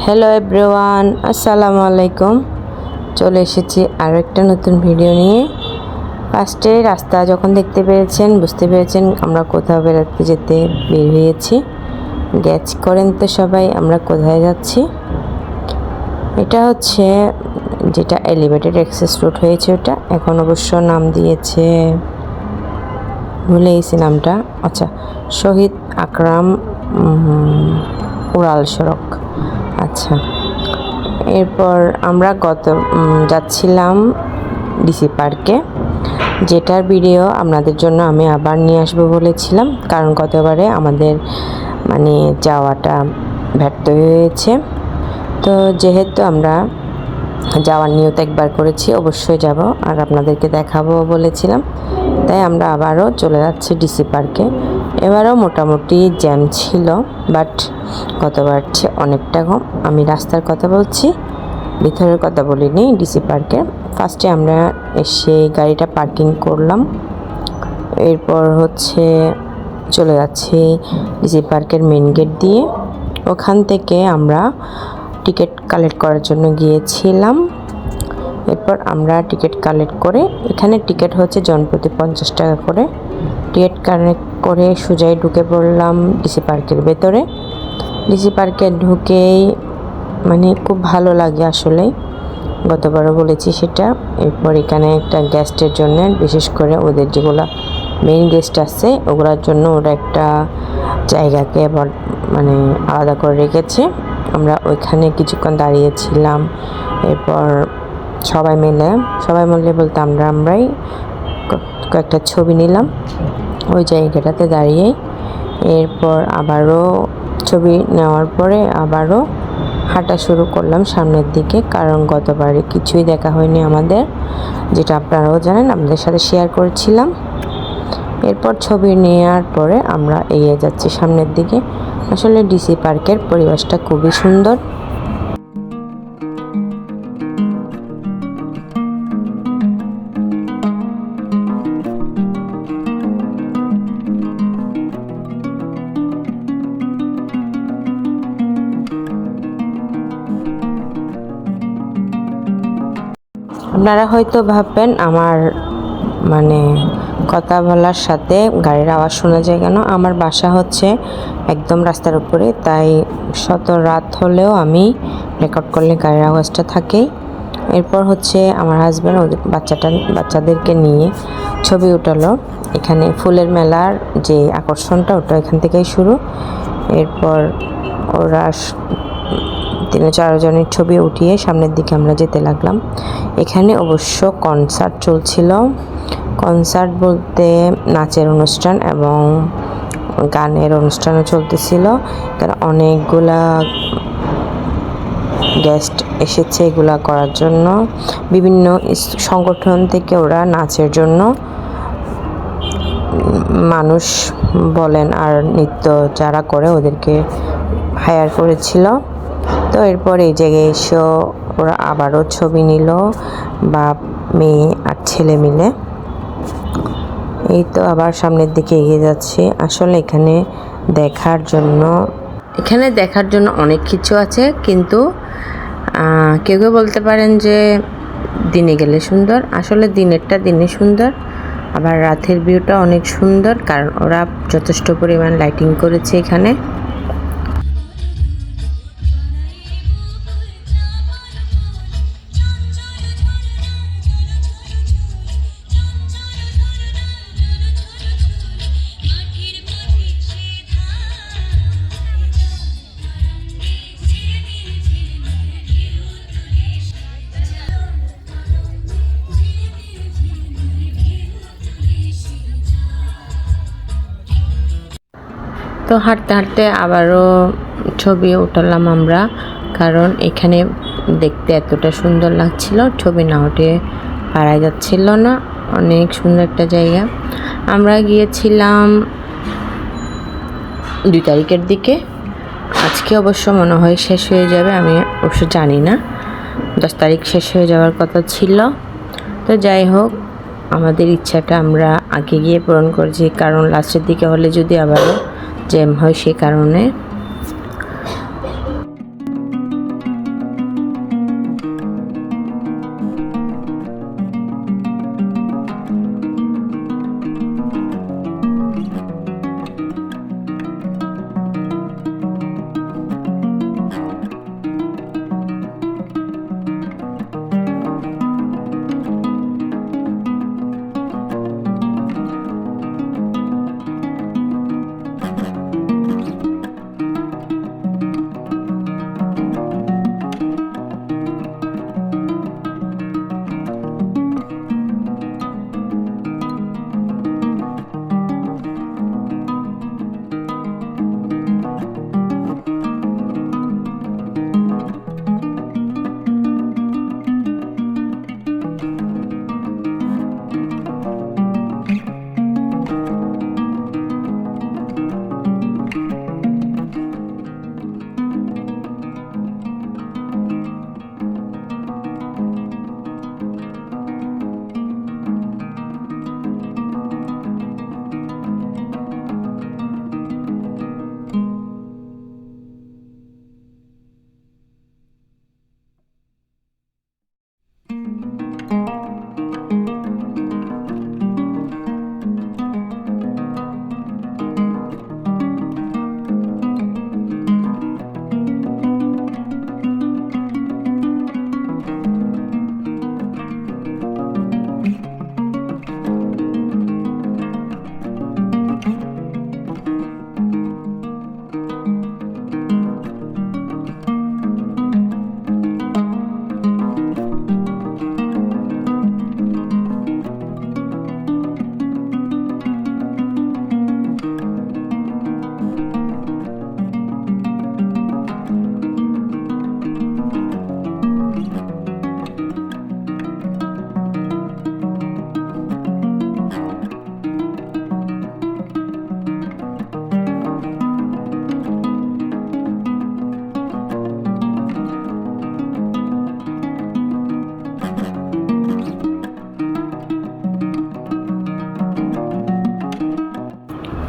Hello everyone, আসসালামু আলাইকুম। চলে এসেছি আরও একটা নতুন ভিডিও নিয়ে। ফার্স্টে রাস্তা যখন দেখতে পেরেছেন বুঝতে পেরেছেন আমরা কোথাও বেড়াতে যেতে বের হয়েছি। গ্যাচ করেন তো সবাই আমরা কোথায় যাচ্ছি। এটা হচ্ছে যেটা এলিভেটেড অ্যাক্সেস রোড হয়েছে, ওটা এখন অবশ্য নাম দিয়েছে, ভুলে গেছি নামটা। আচ্ছা, শহীদ আকরাম উড়াল সড়ক। আচ্ছা, এরপর আমরা যাচ্ছিলাম ডিসি পার্কে, যেটার ভিডিও আপনাদের জন্য আমি আবার নিয়ে আসবো বলেছিলাম, কারণ গতবারে আমাদের যাওয়াটা ব্যর্থ হয়েছে। তো যেহেতু আমরা যাওয়ার নিয়ত একবার করেছি, অবশ্যই যাব আর আপনাদেরকে দেখাবো বলেছিলাম, তাই আমরা আবারও চলে যাচ্ছি ডিসি পার্কে। এবারও মোটামুটি জ্যাম ছিল, বাট গতবার চেয়ে অনেকটা কম। আমি রাস্তার কথা বলছি, ভিতরের কথা বলিনি। ডিসি পার্কে ফার্স্টে আমরা এসে গাড়িটা পার্কিং করলাম, এরপর চলে যাচ্ছি ডিসি পার্কের মেন গেট দিয়ে। ওখান থেকে আমরা টিকিট কালেক্ট করার জন্য গিয়েছিলাম। এরপর আমরা টিকিট কালেক্ট করে, এখানে টিকিট হচ্ছে জনপ্রতি 50 টাকা করে। টিকিট কালেক্ট করে সোজাই ঢুকে পড়লাম ডিসি পার্কের ভেতরে। ডিসি পার্কে ঢুকেই খুব ভালো লাগে আসলে, গতবারও বলেছি সেটা। এরপর এখানে একটা গেস্টের জন্য, বিশেষ করে ওদের যেগুলো মেইন গেস্ট আছে ওগুলোর জন্য ওরা একটা জায়গাকে আলাদা করে রেখেছে। আমরা ওইখানে কিছুক্ষণ দাঁড়িয়েছিলাম। এরপর সবাই মিলে বলতে আমরাই কয়েকটা ছবি নিলাম ওই জায়গাটাতে দাঁড়িয়ে। এরপর আবারও ছবি নেওয়ার পরে আবারও হাঁটা শুরু করলাম সামনের দিকে, কারণ গতবারে কিছুই দেখা হয়নি আমাদের, যেটা আপনারাও জানেন, আপনাদের সাথে শেয়ার করেছিলাম। এরপর ছবি নেওয়ার পরে আমরা এগিয়ে যাচ্ছি সামনের দিকে। আসলে ডিসি পার্কের পরিবেশটা খুবই সুন্দর। আপনারা হয়তো ভাববেন আমার কথা বলার সাথে গাড়ির আওয়াজ শোনা যায় কেন। আমার বাসা হচ্ছে একদম রাস্তার উপরে, তাই শত রাত হলেও আমি রেকর্ড করলে গাড়ির আওয়াজটা থাকেই। এরপর আমার হাজব্যান্ড ওদের বাচ্চাদেরকে নিয়ে ছবি উঠালো। এখানে ফুলের মেলার যে আকর্ষণটা ওটা এখান থেকেই শুরু। এরপর ওরা 3-4 জনের ছবি উঠিয়ে সামনের দিকে আমরা যেতে লাগলাম। এখানে অবশ্য কনসার্ট চলছিল। কনসার্ট বলতে নাচের অনুষ্ঠান এবং গানের অনুষ্ঠানও চলতেছিল, কারণ অনেকগুলা গেস্ট এসেছে এগুলা করার জন্য। বিভিন্ন সংগঠন থেকে ওরা নাচের জন্য মানুষ বলেন আর নৃত্য যারা করে ওদেরকে হায়ার করেছিল। তো এরপর এই জায়গায় এসে ওরা আবারও ছবি নিল, বাপ মেয়ে আর ছেলে মিলে। এই তো আবার সামনের দিকে এগিয়ে যাচ্ছে। আসলে এখানে দেখার জন্য অনেক কিছু আছে, কিন্তু কেউ বলতে পারেন যে দিনে গেলে সুন্দর। আসলে দিনেরটা দিনে সুন্দর, আবার রাতের ভিউটা অনেক সুন্দর, কারণ ওরা যথেষ্ট পরিমাণ লাইটিং করেছে এখানে। তো হাঁটতে হাঁটতে আবারও ছবি উঠালাম আমরা, কারণ এখানে দেখতে এতটা সুন্দর লাগছিল, ছবি না উঠে পারা যাচ্ছিল না। অনেক সুন্দর একটা জায়গা। আমরা গিয়েছিলাম 2 তারিখের দিকে। আজকে অবশ্য মনে হয় শেষ হয়ে যাবে, আমি অবশ্য জানি না। 10 তারিখ শেষ হয়ে যাওয়ার কথা ছিল। তো যাই হোক, আমাদের ইচ্ছাটা আমরা আগে গিয়ে পূরণ করেছি, কারণ লাস্টের দিকে হলে যদি আবারও জ্যাম হয়, সে কারণে।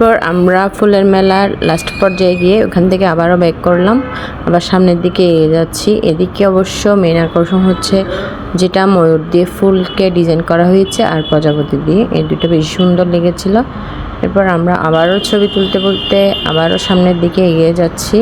এরপর আমরা ফুলের মেলার লাস্ট পর্যায়ে গিয়ে ওখান থেকে আবারও ব্যাক করলাম, আবার সামনের দিকে এগিয়ে যাচ্ছি। এদিকে অবশ্য মেন আকর্ষণ হচ্ছে যেটা ময়ূর দিয়ে ফুলকে ডিজাইন করা হয়েছে আর প্রজাপতি দিয়ে, এই দুটো বেশি সুন্দর লেগেছিল। এরপর আমরা আবারও ছবি তুলতে বলতে আবারও সামনের দিকে এগিয়ে যাচ্ছি।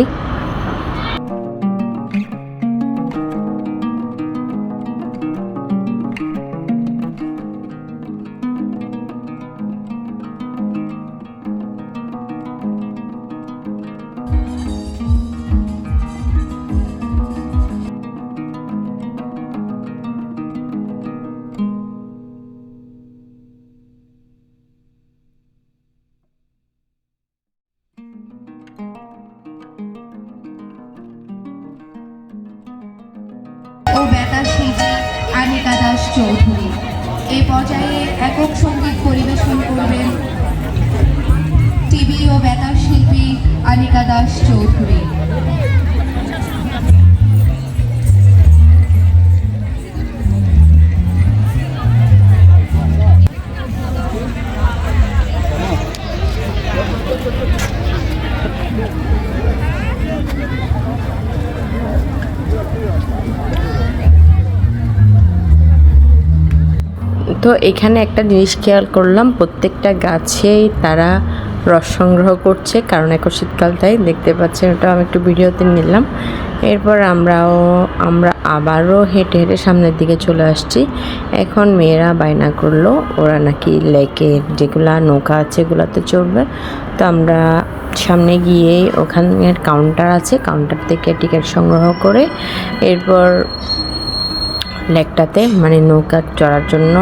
ও বেতার শিল্পী আনিকা দাস চৌধুরী। এই পর্যায়ে একক সঙ্গীত পরিবেশন করবেন টিভি ও বেতার শিল্পী আনিকা দাস চৌধুরী। তো এখানে একটা জিনিস খেয়াল করলাম, প্রত্যেকটা গাছেই তারা রস সংগ্রহ করছে, কারণ এখন শীতকাল তাই দেখতে পাচ্ছেন। ওটা আমি একটু ভিডিওতে নিলাম। এরপর আমরা আবারও হেঁটে হেঁটে সামনের দিকে চলে আসছি। এখন মেয়েরা বায়না করলো ওরা নাকি লেকে যেগুলা নৌকা আছে এগুলাতে চড়বে। তো আমরা সামনে গিয়েই ওখানের কাউন্টার আছে, কাউন্টার থেকে টিকিট সংগ্রহ করে এরপর লেকটাতে মানে নৌকা চড়ার জন্য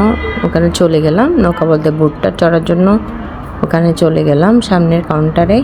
ওখানে চলে গেলাম। নৌকা বলতে বোটটা চড়ার জন্য ওখানে চলে গেলাম সামনের কাউন্টারে।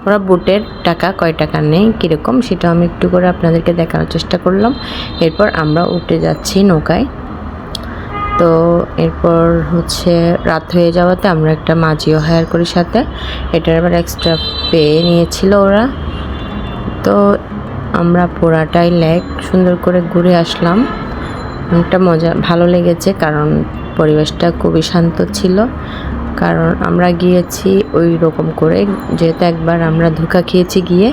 ওরা বোটের টাকা কয় টাকা নেই কীরকম সেটা আমি একটু করে আপনাদেরকে দেখানোর চেষ্টা করলাম। এরপর আমরা উঠে যাচ্ছি নৌকায়। তো এরপর হচ্ছে রাত হয়ে যাওয়াতে আমরা একটা মাঝিও হায়ার করি সাথে, এটার আবার এক্সট্রা পে নিয়েছিল ওরা। তো আমরা পুরাটাই লেক সুন্দর করে ঘুরে আসলাম। অনেকটা ভালো লেগেছে কারণ পরিবেশটা খুবই শান্ত ছিল। কারণ আমরা গিয়েছি ওই রকম করে, যেহেতু একবার আমরা ধোঁকা খেয়েছি গিয়ে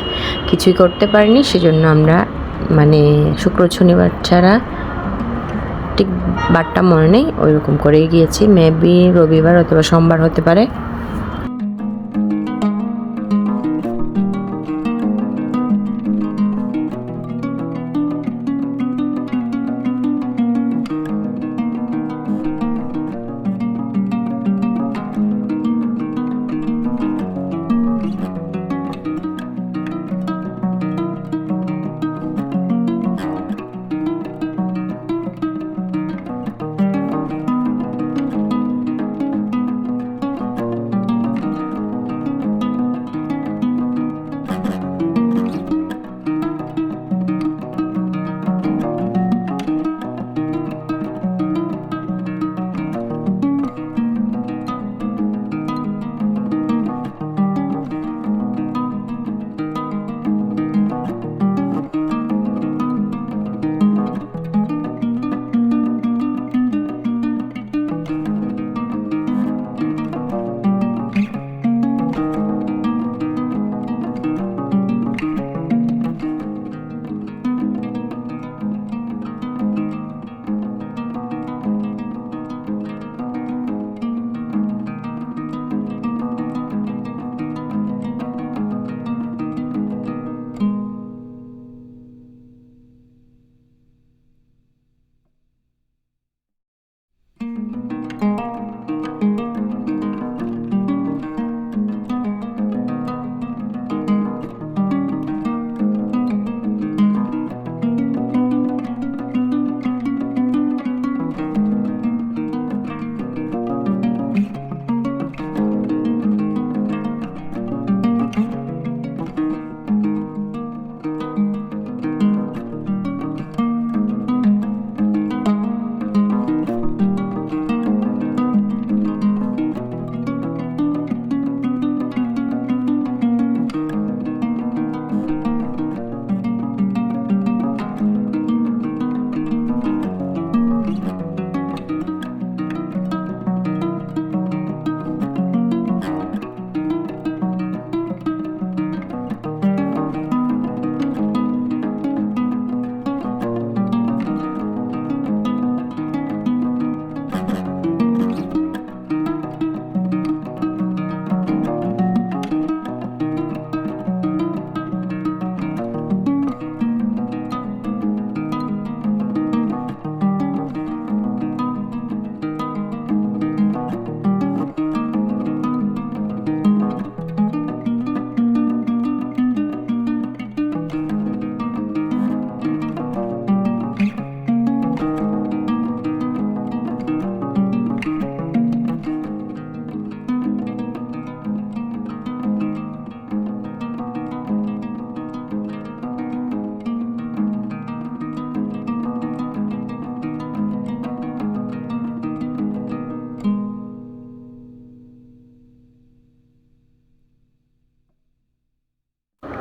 কিছুই করতে পারিনি, সেজন্য আমরা মানে শুক্র শনিবার ছাড়া ঠিক বারটা মনে নেই ওই রকম করেই গিয়েছি। মেবি রবিবার অথবা সোমবার হতে পারে।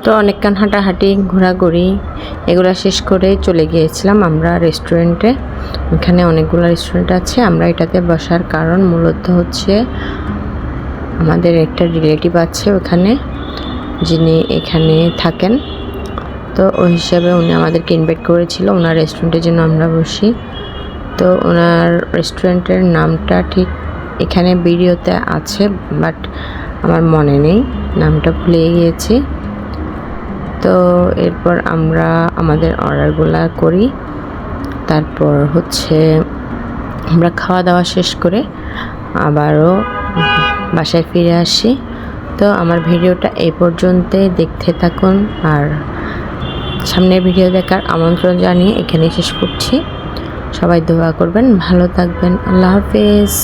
তো অনেকক্ষণ হাঁটাহাঁটি ঘোরাঘুরি এগুলো শেষ করে চলে গিয়েছিলাম আমরা রেস্টুরেন্টে। এখানে অনেকগুলো রেস্টুরেন্ট আছে, আমরা এটাতে বসার কারণ মূলত হচ্ছে আমাদের একটা রিলেটিভ আছে ওখানে, যিনি এখানে থাকেন। তো ওই হিসাবে উনি আমাদেরকে ইনভাইট করেছিল ওনার রেস্টুরেন্টের জন্য আমরা বসি। তো ওনার রেস্টুরেন্টের নামটা ঠিক এখানে ভিডিওতে আছে, বাট আমার মনে নেই, নামটা ভুলে গিয়েছি। তো এরপর আমরা আমাদের অর্ডারগুলো করি, তারপর হচ্ছে আমরা খাওয়া দাওয়া শেষ করে আবারও বাসায় ফিরে আসি। তো আমার ভিডিওটা এই পর্যন্তই, দেখতে থাকুন আর সামনের ভিডিও দেখার আমন্ত্রণ জানিয়ে এখানেই শেষ করছি। সবাই দোয়া করবেন, ভালো থাকবেন, আল্লাহ হাফেজ।